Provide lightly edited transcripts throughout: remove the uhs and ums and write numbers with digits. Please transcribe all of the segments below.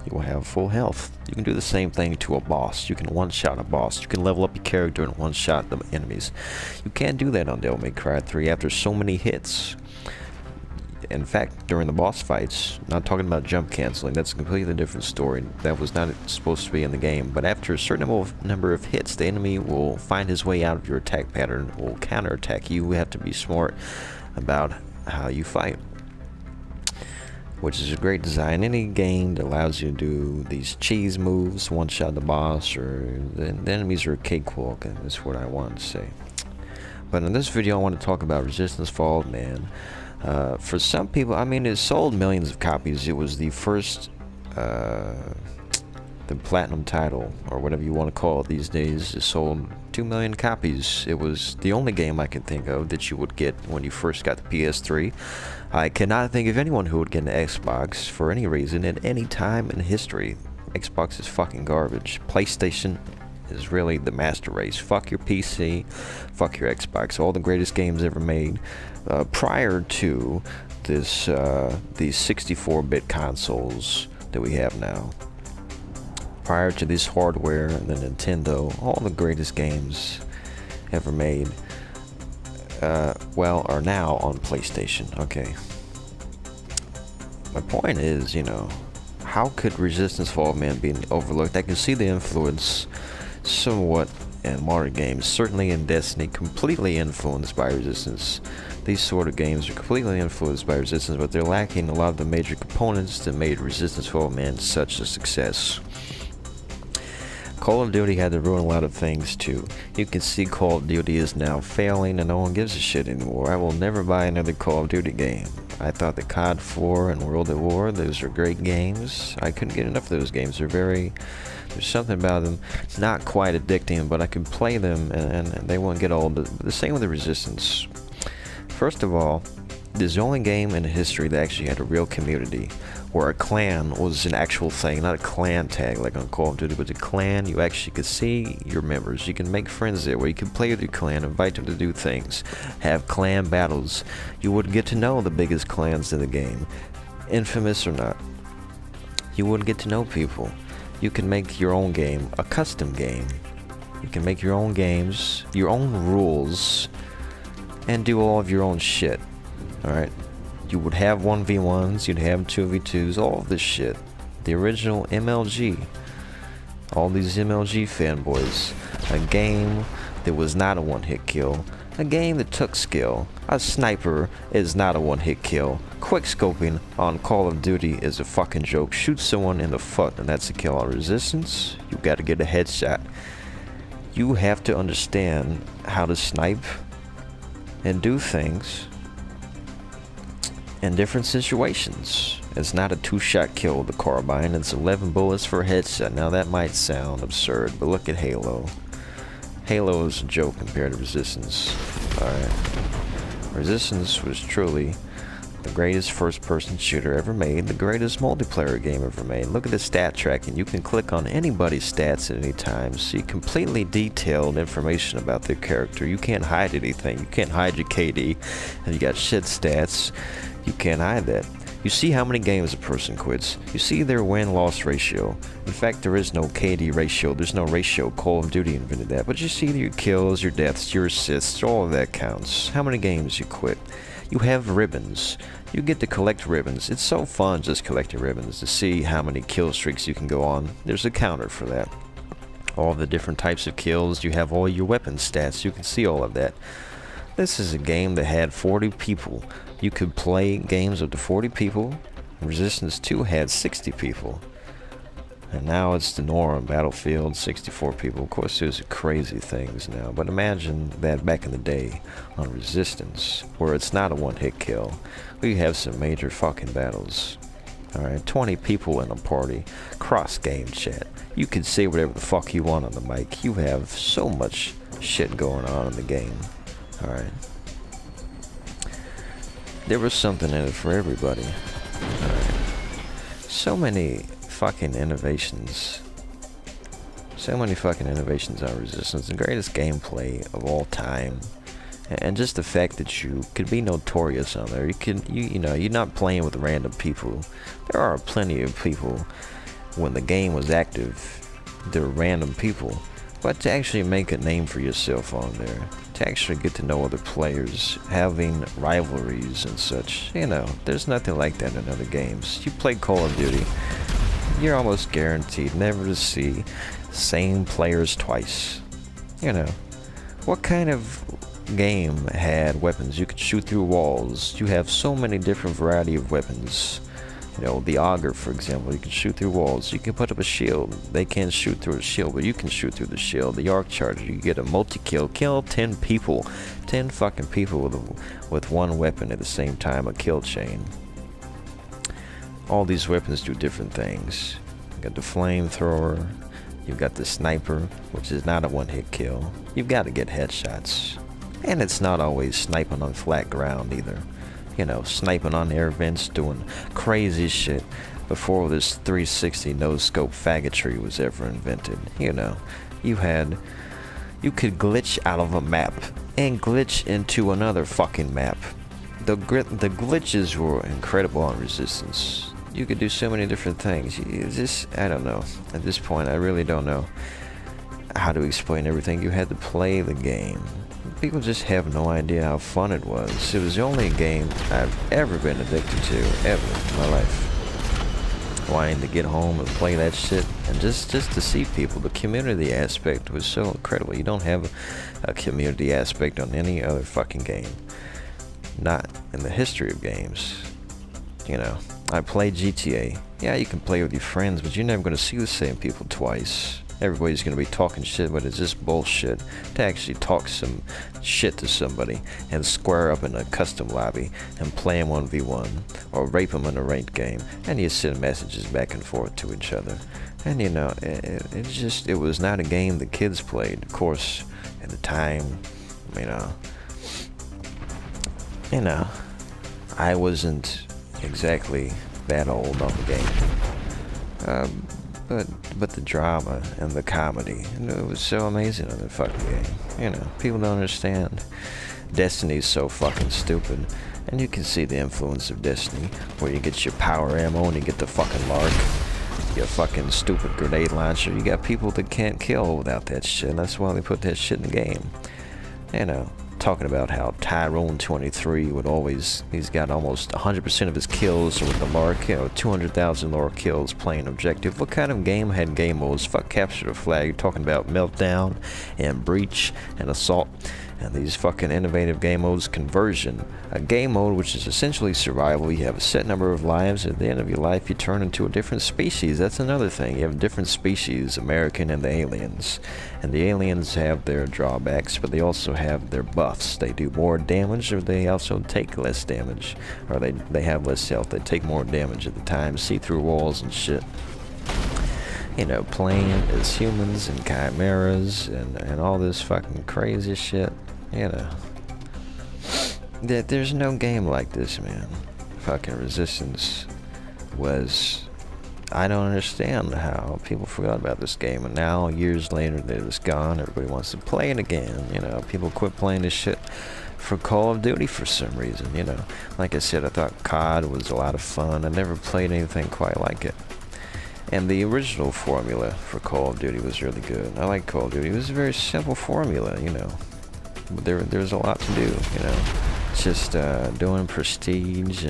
you will have full health. You can do the same thing to a boss. You can one-shot a boss. You can level up your character and one-shot the enemies. You can't do that on Devil May Cry 3 after so many hits. In fact, during the boss fights, not talking about jump canceling, that's a completely different story. That was not supposed to be in the game. But after a certain number of hits, the enemy will find his way out of your attack pattern, will counterattack you. You have to be smart about how you fight, which is a great design. Any game that allows you to do these cheese moves, one-shot the boss, or the enemies are a cakewalk, and that's what I want to say. But in this video, I want to talk about Resistance Fall, man. For some people, I mean, it sold millions of copies. It was the first, the platinum title, or whatever you want to call it these days. It sold 2 million copies. It was the only game I can think of that you would get when you first got the PS3. I cannot think of anyone who would get an Xbox for any reason at any time in history. Xbox is fucking garbage. PlayStation is really the master race. Fuck your PC, fuck your Xbox. All the greatest games ever made. Prior to this, these 64-bit consoles that we have now, prior to this hardware and the Nintendo, all the greatest games ever made, well, are now on PlayStation. Okay. My point is, you know, how could Resistance Fall, man, be overlooked? I can see the influence somewhat in modern games, certainly in Destiny, completely influenced by Resistance. These sort of games are completely influenced by Resistance, but they're lacking a lot of the major components that made Resistance Fall, man, such a success. Call of Duty had to ruin a lot of things too. You can see Call of Duty is now failing and no one gives a shit anymore. I will never buy another Call of Duty game. I thought that COD 4 and World at War, those are great games. I couldn't get enough of those games. There's something about them. It's not quite addicting, but I can play them and they won't get old. The same with the Resistance. First of all, this is the only game in history that actually had a real community, where a clan was an actual thing, not a clan tag like on Call of Duty, but a clan. You actually could see your members. You can make friends there, where you can play with your clan, invite them to do things, have clan battles. You would get to know the biggest clans in the game, infamous or not. You would get to know people. You can make your own game, a custom game. You can make your own games, your own rules, and do all of your own shit. Alright? You would have 1v1s, you'd have 2v2s, all of this shit. The original MLG. All these MLG fanboys. A game that was not a one-hit kill. A game that took skill. A sniper is not a one-hit kill. Quick scoping on Call of Duty is a fucking joke. Shoot someone in the foot and that's a kill. On Resistance, you gotta get a headshot. You have to understand how to snipe and do things in different situations. It's not a 2-shot kill with the carbine, it's 11 bullets for a headshot. Now that might sound absurd, but look at Halo. Halo is a joke compared to Resistance. Alright. Resistance was truly the greatest first-person shooter ever made, the greatest multiplayer game ever made. Look at the stat tracking. You can click on anybody's stats at any time, see completely detailed information about their character. You can't hide anything. You can't hide your KD, and you got shit stats. You can't hide that. You see how many games a person quits. You see their win-loss ratio. In fact, there is no KD ratio. There's no ratio. Call of Duty invented that. But you see your kills, your deaths, your assists, all of that counts. How many games you quit. You have ribbons. You get to collect ribbons. It's so fun just collecting ribbons to see how many kill streaks you can go on. There's a counter for that. All the different types of kills. You have all your weapon stats. You can see all of that. This is a game that had 40 people. You could play games up to 40 people. Resistance 2 had 60 people. And now it's the norm. Battlefield, 64 people. Of course, there's crazy things now. But imagine that back in the day on Resistance, where it's not a one-hit kill. We have some major fucking battles. Alright, 20 people in a party. Cross-game chat. You can say whatever the fuck you want on the mic. You have so much shit going on in the game. Alright. There was something in it for everybody. Alright. So many fucking innovations. So many fucking innovations on Resistance. The greatest gameplay of all time. And just the fact that you could be notorious on there. You know, you're not playing with random people. There are plenty of people when the game was active, there were random people. But to actually make a name for yourself on there, to actually get to know other players, having rivalries and such, there's nothing like that in other games. You play Call of Duty, you're almost guaranteed never to see same players twice. What kind of game had weapons? You could shoot through walls. You have so many different variety of weapons. The auger, for example, you can shoot through walls. You can put up a shield. They can't shoot through a shield, but you can shoot through the shield. The arc charger, you get a multi-kill. Kill 10 people. 10 fucking people with one weapon at the same time, a kill chain. All these weapons do different things. You got the flamethrower. You've got the sniper, which is not a one-hit kill. You've got to get headshots. And it's not always sniping on flat ground either. Sniping on air vents, doing crazy shit before this 360 no-scope faggotry was ever invented. You could glitch out of a map and glitch into another fucking map. The glitches were incredible on Resistance. You could do so many different things. I don't know. At this point, I really don't know how to explain everything. You had to play the game. People just have no idea how fun it was. It was the only game I've ever been addicted to, ever in my life. Wanting to get home and play that shit, and just to see people. The community aspect was so incredible. You don't have a community aspect on any other fucking game. Not in the history of games. I played GTA. Yeah, you can play with your friends, but you're never going to see the same people twice. Everybody's going to be talking shit, but it's just bullshit to actually talk some shit to somebody and square up in a custom lobby and play them 1v1 or rape them in a ranked game, and you send messages back and forth to each other. And it was not a game the kids played. Of course, at the time, I wasn't exactly that old on the game. But the drama and the comedy, it was so amazing in the fucking game. People don't understand. Destiny's so fucking stupid. And you can see the influence of Destiny, where you get your power ammo and you get the fucking lark. Your fucking stupid grenade launcher. You got people that can't kill without that shit. That's why they put that shit in the game. Talking about how Tyrone 23 he's got almost 100% of his kills with the lark, 200,000 lark kills playing objective. What kind of game had game modes? Fuck Capture the Flag. You're talking about Meltdown and Breach and Assault. And these fucking innovative game modes, Conversion. A game mode which is essentially survival. You have a set number of lives. At the end of your life, you turn into a different species. That's another thing. You have different species, American and the aliens. And the aliens have their drawbacks, but they also have their buffs. They do more damage, or they also take less damage. Or they have less health. They take more damage at the time. See through walls and shit. Playing as humans and chimeras and all this fucking crazy shit. There's no game like this, man. Fucking Resistance was... I don't understand how people forgot about this game, and now, years later, that it's gone, everybody wants to play it again. People quit playing this shit for Call of Duty for some reason, Like I said, I thought COD was a lot of fun. I never played anything quite like it. And the original formula for Call of Duty was really good. I like Call of Duty. It was a very simple formula, But there's a lot to do, Just doing prestige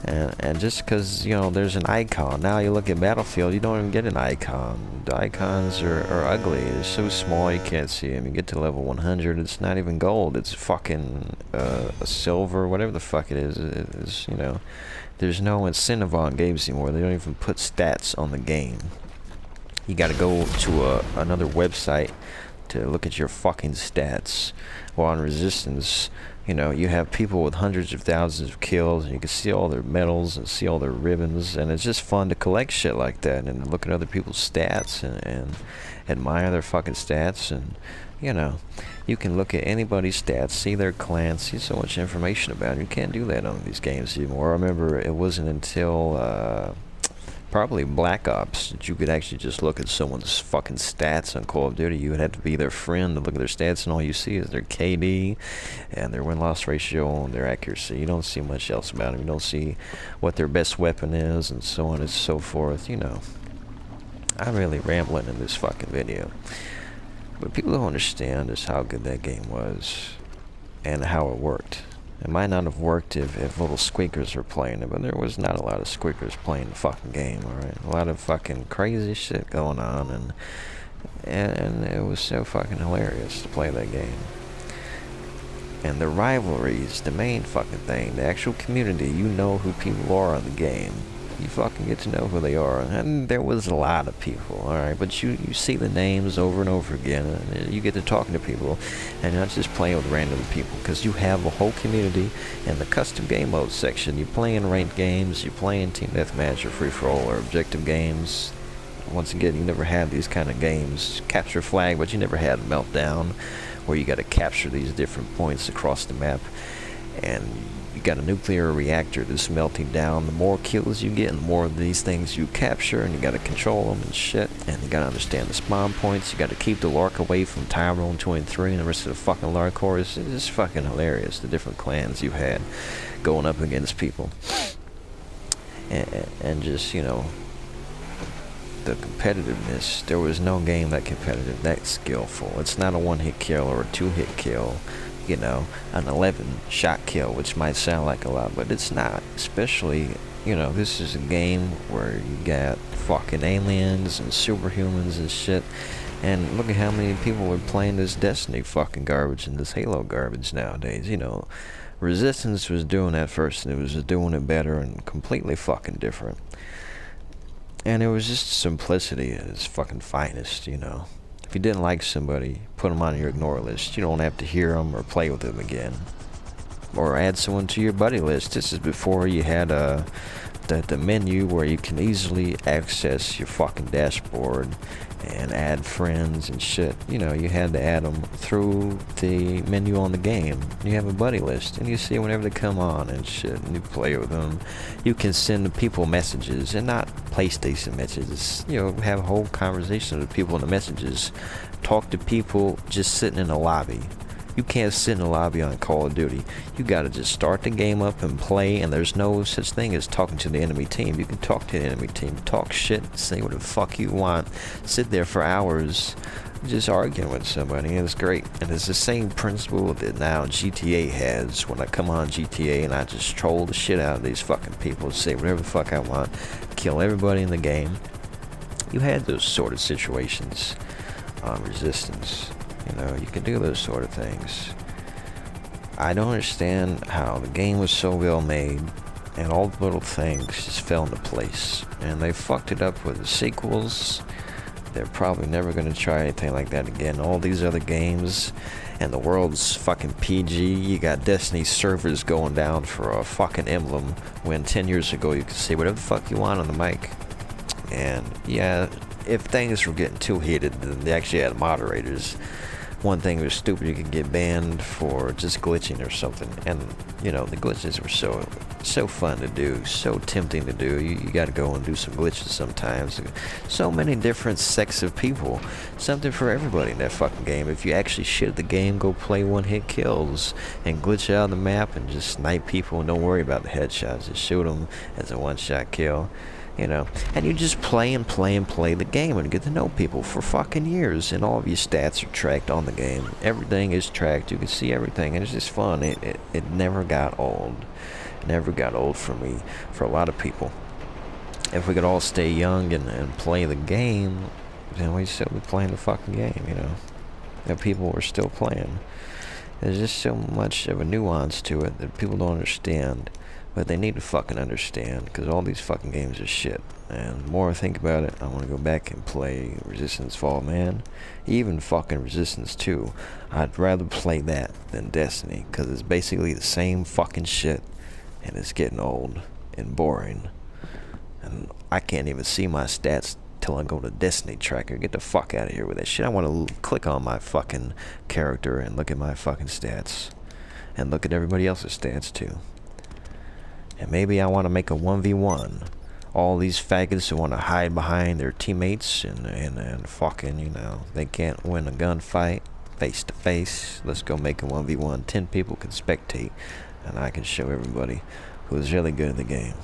and just because, there's an icon. Now you look at Battlefield, you don't even get an icon. The icons are ugly. They're so small you can't see them. You get to level 100, it's not even gold. It's fucking a silver, whatever the fuck it is. It's, There's no incentive on games anymore. They don't even put stats on the game. You gotta go to another website to look at your fucking stats. While on Resistance, you have people with hundreds of thousands of kills, and you can see all their medals and see all their ribbons, and it's just fun to collect shit like that and look at other people's stats and admire their fucking stats. And you can look at anybody's stats, see their clan, see so much information about them. You can't do that on these games anymore. I remember it wasn't until probably Black Ops that you could actually just look at someone's fucking stats on Call of Duty. You would have to be their friend to look at their stats, and all you see is their KD and their win-loss ratio and their accuracy. You don't see much else about them. You don't see what their best weapon is and so on and so forth. I'm really rambling in this fucking video. But people don't understand just how good that game was and how it worked. It might not have worked if little squeakers were playing it, but there was not a lot of squeakers playing the fucking game, alright? A lot of fucking crazy shit going on, and it was so fucking hilarious to play that game. And the rivalries, the main fucking thing, the actual community, you know who people are in the game. You fucking get to know who they are. And there was a lot of people, alright? But you see the names over and over again, and you get to talking to people, and not just playing with random people, because you have a whole community in the custom game mode section. You're playing ranked games, you're playing team deathmatch or free-for-all or objective games. Once again, you never had these kind of games. Capture flag, but you never had meltdown, where you got to capture these different points across the map, and you got a nuclear reactor that's melting down. The more kills you get, and the more of these things you capture, and you got to control them and shit, and you got to understand the spawn points. You got to keep the Lark away from Tyrone 23 and the rest of the fucking Lark Corps. It's just fucking hilarious, the different clans you had going up against people. And just, you know, the competitiveness. There was no game that competitive, that skillful. It's not a one-hit kill or a two-hit kill, you know, an 11-shot kill, which might sound like a lot, but it's not. Especially, you know, this is a game where you got fucking aliens and superhumans and shit, and look at how many people are playing this Destiny fucking garbage and this Halo garbage nowadays. You know, Resistance was doing that first, and it was doing it better and completely fucking different. And it was just simplicity at its fucking finest, you know. If you didn't like somebody, put them on your ignore list. You don't have to hear them or play with them again. Or add someone to your buddy list. This is before you had the menu where you can easily access your fucking dashboard and add friends and shit. You know, you had to add them through the menu on the game. You have a buddy list, and you see whenever they come on and shit, and you play with them. You can send people messages, and not PlayStation messages. You know, have a whole conversation with people in the messages. Talk to people just sitting in the lobby. You can't sit in the lobby on Call of Duty. You gotta just start the game up and play, and there's no such thing as talking to the enemy team. You can talk to the enemy team, talk shit, say what the fuck you want, sit there for hours just arguing with somebody, and it's great. And it's the same principle that now GTA has. When I come on GTA and I just troll the shit out of these fucking people, say whatever the fuck I want, kill everybody in the game. You had those sort of situations on Resistance. You know, you can do those sort of things. I don't understand how the game was so well made and all the little things just fell into place. And they fucked it up with the sequels. They're probably never going to try anything like that again. All these other games, and the world's fucking PG. You got Destiny servers going down for a fucking emblem, when 10 years ago you could say whatever the fuck you want on the mic. And yeah, if things were getting too heated, then they actually had moderators. One thing was stupid, you could get banned for just glitching or something. And, you know, the glitches were so fun to do, so tempting to do. You gotta go and do some glitches sometimes. So many different sects of people. Something for everybody in that fucking game. If you actually shit at the game, go play one-hit kills and glitch out the map and just snipe people and don't worry about the headshots. Just shoot them as a one-shot kill. You know, and you just play and play and play the game and get to know people for fucking years, and all of your stats are tracked on the game. Everything is tracked. You can see everything, and it's just fun. It never got old. Never got old for me, for a lot of people. If we could all stay young and play the game, then we'd still be playing the fucking game, you know. And people were still playing. There's just so much of a nuance to it that people don't understand. But they need to fucking understand, because all these fucking games are shit. And the more I think about it, I want to go back and play Resistance Fall Man. Even fucking Resistance 2. I'd rather play that than Destiny, because it's basically the same fucking shit. And it's getting old and boring. And I can't even see my stats till I go to Destiny Tracker. Get the fuck out of here with that shit. I want to click on my fucking character and look at my fucking stats. And look at everybody else's stats too. And maybe I want to make a 1v1. All these faggots who want to hide behind their teammates and fucking, you know, they can't win a gunfight face to face. Let's go make a 1v1. 10 people can spectate, and I can show everybody who's really good at the game.